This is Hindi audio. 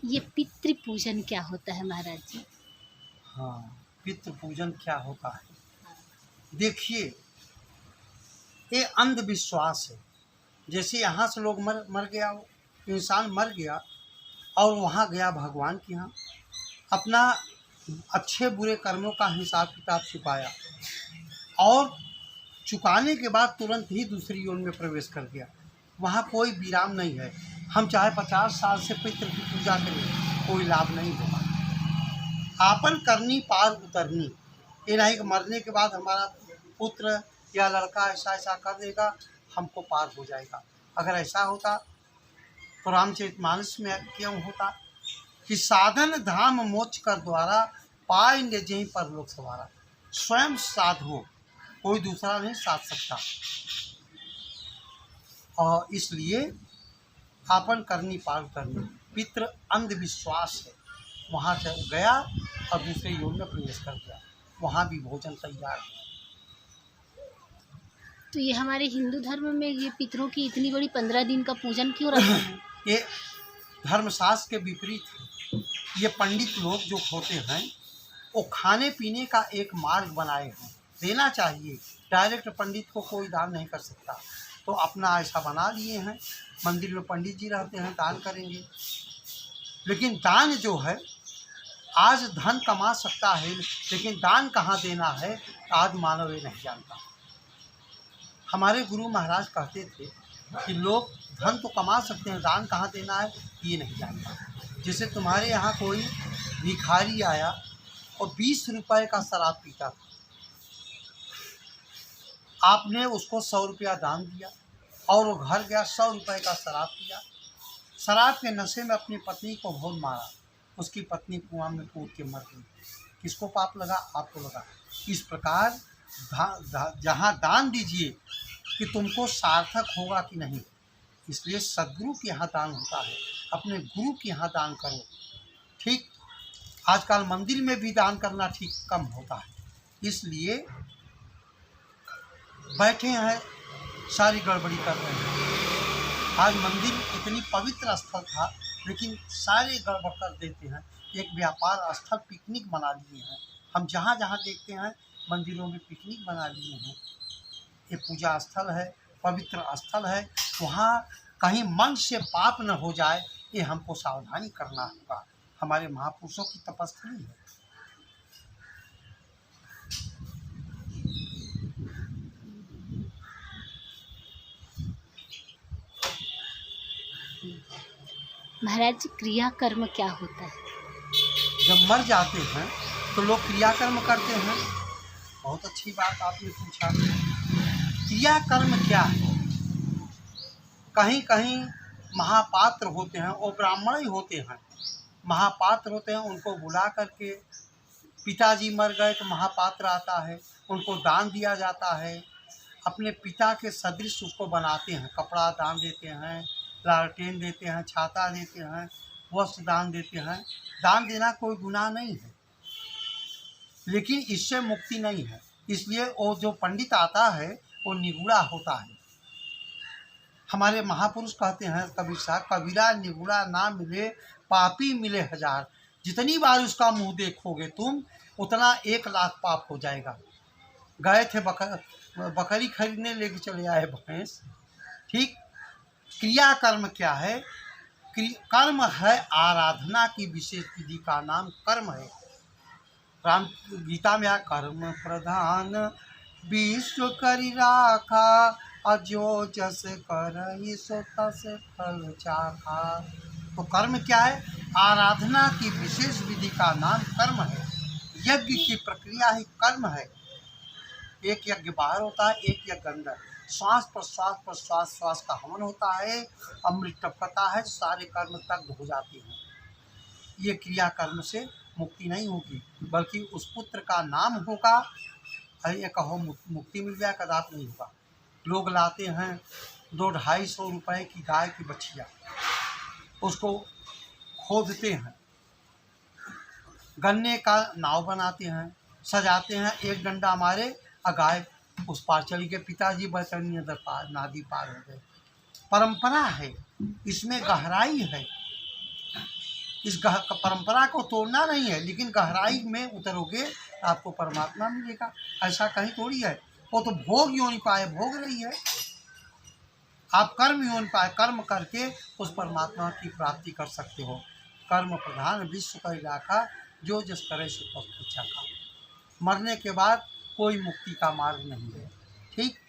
ये पितृ पूजन क्या होता है महाराज जी? हाँ, पितृ पूजन क्या होता है? देखिए, ये अंधविश्वास है। जैसे यहाँ से लोग मर गया, इंसान मर गया और वहाँ गया भगवान के यहाँ, अपना अच्छे बुरे कर्मों का हिसाब किताब चुकाया और चुकाने के बाद तुरंत ही दूसरी योनि में प्रवेश कर गया। वहाँ कोई विराम नहीं है। हम चाहे 50 साल से पितृ की पूजा करें, कोई लाभ नहीं होगा। आपन करनी पार उतरनी, ये नहीं कि मरने के बाद हमारा पुत्र या लड़का ऐसा ऐसा कर देगा, हमको पार हो जाएगा। अगर ऐसा होता तो रामचरितमानस में क्यों होता कि साधन धाम मोक्ष कर द्वारा पाएंगे जहीं परलोक सवारा। स्वयं साधो, कोई दूसरा नहीं साध सकता। और इसलिए आपन करनी पार करनी, पितृ अंधविश्वास है। वहाँ से गया और दूसरे योनि में प्रवेश कर गया, वहाँ भी भोजन तैयार है। तो ये हमारे हिंदू धर्म में ये पितरों की इतनी बड़ी 15 दिन का पूजन क्यों रखते हैं? ये धर्मशास्त्र के विपरीत है। ये पंडित लोग जो होते हैं वो खाने पीने का एक मार्ग बनाए हैं। देना चाहिए, डायरेक्ट पंडित को कोई दान नहीं कर सकता, तो अपना ऐसा बना लिए हैं। मंदिर में पंडित जी रहते हैं, दान करेंगे। लेकिन दान जो है, आज धन कमा सकता है, लेकिन दान कहाँ देना है आज मानव ये नहीं जानता। हमारे गुरु महाराज कहते थे कि लोग धन तो कमा सकते हैं, दान कहाँ देना है ये नहीं जानता। जैसे तुम्हारे यहाँ कोई भिखारी आया और 20 रुपए का शराब पीता था, आपने उसको 100 रुपया दान दिया और वो घर गया 100 रुपए का शराब पिया। शराब के नशे में अपनी पत्नी को बहुत मारा, उसकी पत्नी कुआं में कूद के मर गई। किसको पाप लगा? आपको लगा। इस प्रकार जहाँ दान दीजिए कि तुमको सार्थक होगा कि नहीं, इसलिए सद्गुरु के यहाँ दान होता है, अपने गुरु के यहाँ दान करो। ठीक, आजकल मंदिर में भी दान करना ठीक कम होता है, इसलिए बैठे हैं सारी गड़बड़ी कर रहे हैं। आज मंदिर इतनी पवित्र स्थल था, लेकिन सारे गड़बड़ कर देते हैं। एक व्यापार स्थल पिकनिक बना लिए हैं। हम जहाँ जहाँ देखते हैं मंदिरों में पिकनिक बना लिए हैं। ये पूजा स्थल है, पवित्र स्थल है, वहाँ कहीं मन से पाप न हो जाए, ये हमको सावधानी करना होगा। हमारे महापुरुषों की तपस्या है। महाराज जी, क्रिया कर्म क्या होता है? जब मर जाते हैं तो लोग क्रियाकर्म करते हैं। बहुत अच्छी बात आपने पूछा। क्रियाकर्म क्या है? कहीं कहीं महापात्र होते हैं, वो ब्राह्मण ही होते हैं, महापात्र होते हैं, उनको बुला करके, पिताजी मर गए तो महापात्र आता है, उनको दान दिया जाता है। अपने पिता के सदृश उसको बनाते हैं, कपड़ा दान देते हैं, लालटेन देते हैं, छाता देते हैं, वस्त्र दान देते हैं। दान देना कोई गुनाह नहीं है, लेकिन इससे मुक्ति नहीं है। इसलिए वो जो पंडित आता है वो निगूढ़ा होता है। हमारे महापुरुष कहते हैं, कबीर साहब, कबीरा निगूढ़ा ना मिले पापी मिले हजार। जितनी बार उसका मुंह देखोगे तुम, उतना 1 लाख पाप हो जाएगा। गए थे बकरी खरीदने, लेके चले आए भैंस। ठीक, क्रिया कर्म क्या है? कर्म है आराधना की विशेष विधि का नाम कर्म है। राम गीता में कर्म प्रधान विश्व करी राखा, अजो जस करहि सो तस फल चाखा। तो कर्म क्या है? आराधना की विशेष विधि का नाम कर्म है। यज्ञ की प्रक्रिया ही कर्म है। एक यज्ञ बाहर होता है, एक यज्ञ अंदर। श्वास प्रश्वास प्रश्वास श्वास का हवन होता है, अमृत टपकता है, सारे कर्म दग्ध हो जाते हैं। ये क्रिया कर्म से मुक्ति नहीं होगी, बल्कि उस पुत्र का नाम होगा। ये कहो मुक्ति मिल जाए, कदापि नहीं होगा। लोग लाते हैं 200-250 रुपए की गाय की बछिया, उसको खोदते हैं, गन्ने का नाव बनाते हैं, सजाते हैं, एक डंडा मारे और गाय उस पार चली गई। पिताजी बैतरनी नदी पार हो गए। परंपरा है, इसमें गहराई है। इस परंपरा को तोड़ना नहीं है, लेकिन गहराई में उतरोगे तो आपको परमात्मा मिलेगा। ऐसा कहीं थोड़ी है। वो तो भोग योनि पाए भोग रही है। आप कर्म योनि पाए कर्म करके उस परमात्मा की प्राप्ति कर सकते हो। कर्म प्रधान विश्व का इलाका, जो जिस करे से पहुँचा का। मरने के बाद कोई मुक्ति का मार्ग नहीं है। ठीक।